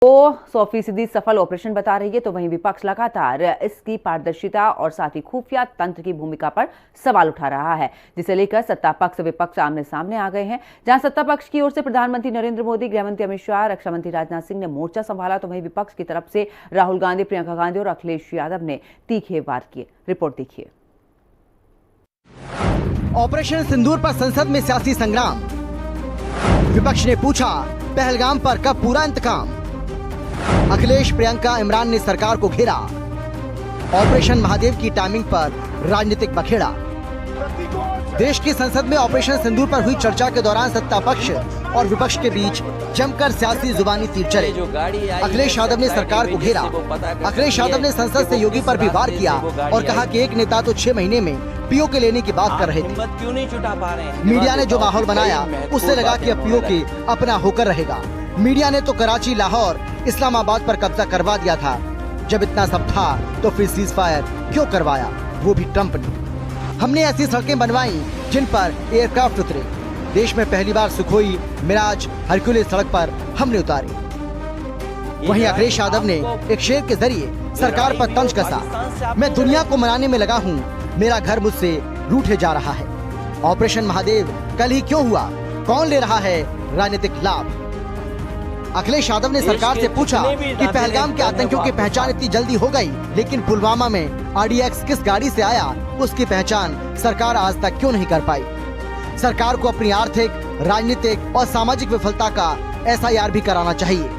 को 100% सफल ऑपरेशन बता रही है, तो वहीं विपक्ष लगातार इसकी पारदर्शिता और साथ ही खुफिया तंत्र की भूमिका पर सवाल उठा रहा है, जिसे लेकर सत्ता पक्ष विपक्ष आमने सामने आ गए हैं। जहां सत्ता पक्ष की ओर से प्रधानमंत्री नरेंद्र मोदी, गृहमंत्री अमित शाह, रक्षा मंत्री राजनाथ सिंह ने मोर्चा संभाला, तो वहीं विपक्ष की तरफ से राहुल गांधी, प्रियंका गांधी और अखिलेश यादव ने तीखे वार किए। रिपोर्ट देखिए। ऑपरेशन सिंदूर पर संसद में सियासी संग्राम। विपक्ष ने पूछा, पहलगाम पर कब पूरा इंतकाम। अखिलेश, प्रियंका, इमरान ने सरकार को घेरा। ऑपरेशन महादेव की टाइमिंग पर राजनीतिक बखेड़ा। देश की संसद में ऑपरेशन सिंदूर पर हुई चर्चा के दौरान सत्ता पक्ष और विपक्ष के बीच जमकर सियासी जुबानी तीर चले। अखिलेश यादव ने सरकार को घेरा। अखिलेश यादव ने संसद से योगी पर भी वार किया और कहा कि एक नेता तो 6 महीने में पीओके लेने की बात कर रहे थे। मीडिया ने जो माहौल बनाया, उससे लगा कि अब पीओके अपना होकर रहेगा। मीडिया ने तो कराची, लाहौर, इस्लामाबाद पर कब्जा करवा दिया था। जब इतना सब था तो फिर सीज फायर क्यों करवाया, वो भी ट्रंप ने। हमने ऐसी सड़कें बनवाई जिन पर एयरक्राफ्ट उतरे। देश में पहली बार सुखोई, मिराज, हरक्यूलिस सड़क पर हमने उतारी। वहीं अखिलेश यादव ने एक शेर के जरिए सरकार पर तंज कसा। मैं दुनिया को मनाने में लगा हूँ, मेरा घर मुझसे रूठे जा रहा है। ऑपरेशन महादेव कल ही क्यों हुआ, कौन ले रहा है राजनीतिक लाभ। अखिलेश यादव ने सरकार से पूछा कि पहलगाम के आतंकियों की पहचान इतनी जल्दी हो गई, लेकिन पुलवामा में RDX किस गाड़ी से आया, उसकी पहचान सरकार आज तक क्यों नहीं कर पाई। सरकार को अपनी आर्थिक, राजनीतिक और सामाजिक विफलता का SIR भी कराना चाहिए।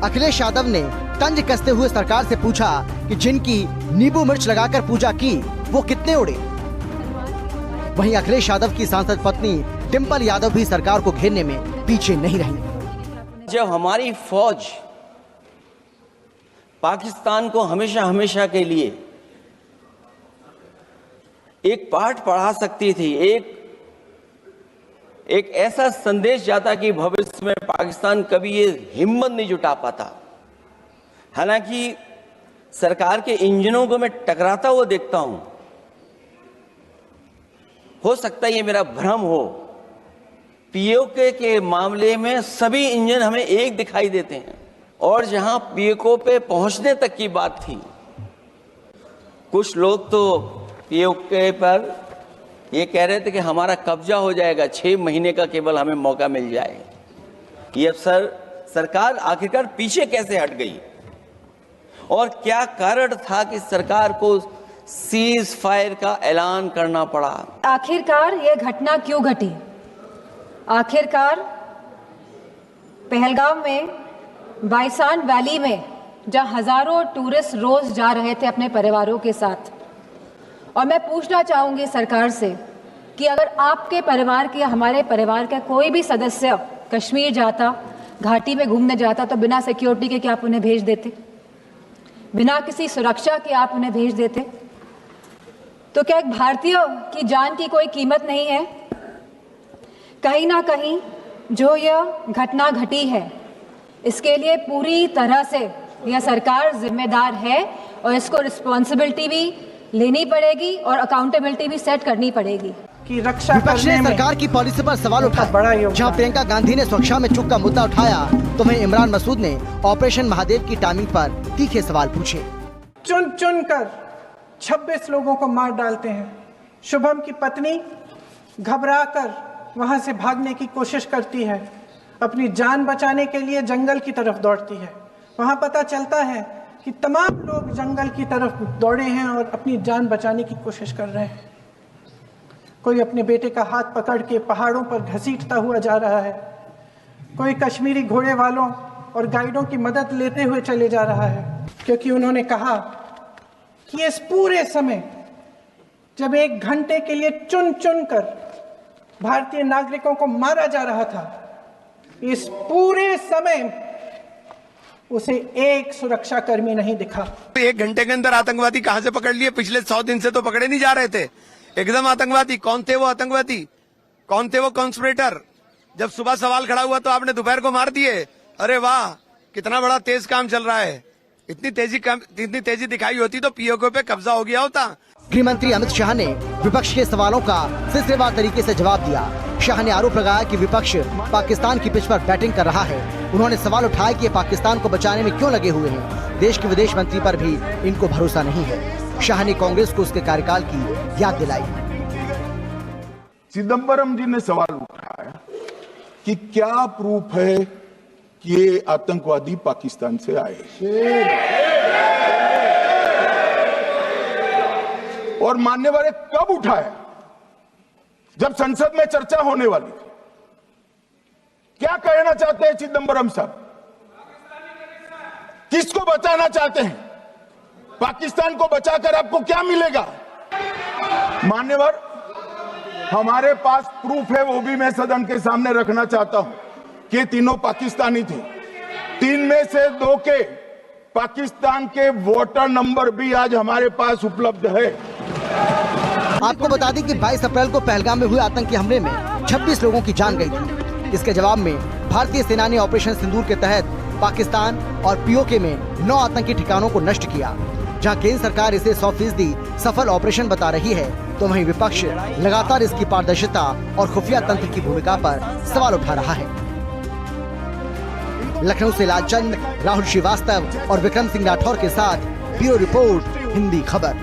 अखिलेश यादव ने तंज कसते हुए सरकार से पूछा कि जिनकी नींबू मिर्च लगाकर पूजा की, वो कितने उड़े। वहीं अखिलेश यादव की सांसद पत्नी डिम्पल यादव भी सरकार को घेरने में पीछे नहीं रही। जब हमारी फौज पाकिस्तान को हमेशा हमेशा के लिए एक पाठ पढ़ा सकती थी, एक ऐसा संदेश जाता कि भविष्य में पाकिस्तान कभी ये हिम्मत नहीं जुटा पाता। हालांकि सरकार के इंजनों को मैं टकराता हुआ देखता हूं। हो सकता है ये मेरा भ्रम हो। पीओके के मामले में सभी इंजन हमें एक दिखाई देते हैं, और जहां पीओके पे पहुंचने तक की बात थी, कुछ लोग तो पीओके पर ये कह रहे थे कि हमारा कब्जा हो जाएगा, 6 महीने का केवल हमें मौका मिल जाए। ये सरकार आखिरकार पीछे कैसे हट गई, और क्या कारण था कि सरकार को सीज फायर का ऐलान करना पड़ा। आखिरकार ये घटना क्यों घटी। आखिरकार पहलगाम में बाइसान वैली में जहां हजारों टूरिस्ट रोज जा रहे थे अपने परिवारों के साथ, और मैं पूछना चाहूंगी सरकार से कि अगर आपके परिवार के या हमारे परिवार का कोई भी सदस्य कश्मीर जाता, घाटी में घूमने जाता, तो बिना सिक्योरिटी के क्या आप उन्हें भेज देते? बिना किसी सुरक्षा के आप उन्हें भेज देते? तो क्या एक भारतीय की जान की कोई कीमत नहीं है? कहीं ना कहीं जो यह घटना घटी है, इसके लिए पूरी तरह से यह सरकार जिम्मेदार है, और इसको रिस्पॉन्सिबिलिटी भी लेनी पड़ेगी और अकाउंटेबिलिटी भी सेट करनी पड़ेगी। कि रक्षा विपक्ष ने सरकार की पॉलिसी पर सवाल उठाया। जहां प्रियंका गांधी ने सुरक्षा में चूक का मुद्दा उठाया, तो वहीं इमरान मसूद ने ऑपरेशन महादेव की टाइमिंग पर तीखे सवाल पूछे। चुन चुन कर 26 लोगों को मार डालते हैं। शुभम की पत्नी घबराकर वहां से भागने की कोशिश करती है, अपनी जान बचाने के लिए जंगल की तरफ दौड़ती है। वहां पता चलता है कि तमाम लोग जंगल की तरफ दौड़े हैं और अपनी जान बचाने की कोशिश कर रहे हैं। कोई अपने बेटे का हाथ पकड़ के पहाड़ों पर घसीटता हुआ जा रहा है, कोई कश्मीरी घोड़े वालों और गाइडों की मदद लेते हुए चले जा रहा है, क्योंकि उन्होंने कहा कि इस पूरे समय जब 1 घंटे के लिए चुन चुन कर भारतीय नागरिकों को मारा जा रहा था, इस पूरे समय उसे एक सुरक्षा कर्मी नहीं दिखा। 1 घंटे के अंदर आतंकवादी कहां से पकड़ लिए? पिछले 100 दिन से तो पकड़े नहीं जा रहे थे। एकदम आतंकवादी कौन थे? वो आतंकवादी कौन थे? वो कॉन्स्पिरेटर। जब सुबह सवाल खड़ा हुआ तो आपने दोपहर को मार दिए। अरे वाह, कितना बड़ा तेज काम चल रहा है। इतनी तेजी दिखाई होती तो पीओके पे कब्जा हो गया होता। गृह मंत्री अमित शाह ने विपक्ष के सवालों का सिलसिलेवार तरीके से जवाब दिया। शाह ने आरोप लगाया कि विपक्ष पाकिस्तान की पिच पर बैटिंग कर रहा है उन्होंने सवाल उठाया कि ये पाकिस्तान को बचाने में क्यों लगे हुए हैं। देश के विदेश मंत्री पर भी इनको भरोसा नहीं है। शाह ने कांग्रेस को उसके कार्यकाल की याद दिलाई। चिदंबरम जी ने सवाल उठाया कि क्या प्रूफ है कि ये आतंकवादी पाकिस्तान से आए, और मानने वाले कब उठाया? जब संसद में चर्चा होने वाली थी। क्या कहना चाहते हैं चिदंबरम साहब? किसको बचाना चाहते हैं? पाकिस्तान को बचाकर आपको क्या मिलेगा? मान्यवर, हमारे पास प्रूफ है, वो भी मैं सदन के सामने रखना चाहता हूं कि तीनों पाकिस्तानी थे। 3 में से 2 के पाकिस्तान के वोटर नंबर भी आज हमारे पास उपलब्ध है। आपको बता दें कि 22 अप्रैल को पहलगाम में हुए आतंकी हमले में 26 लोगों की जान गई थी। इसके जवाब में भारतीय सेना ने ऑपरेशन सिंदूर के तहत पाकिस्तान और पीओके में 9 आतंकी ठिकानों को नष्ट किया। जहां केंद्र सरकार इसे 100% सफल ऑपरेशन बता रही है, तो वहीं विपक्ष लगातार इसकी पारदर्शिता और खुफिया तंत्र की भूमिका पर सवाल उठा रहा है। लखनऊ से लालचंद, राहुल श्रीवास्तव और विक्रम सिंह राठौर के साथ ब्यूरो रिपोर्ट, हिंदी खबर।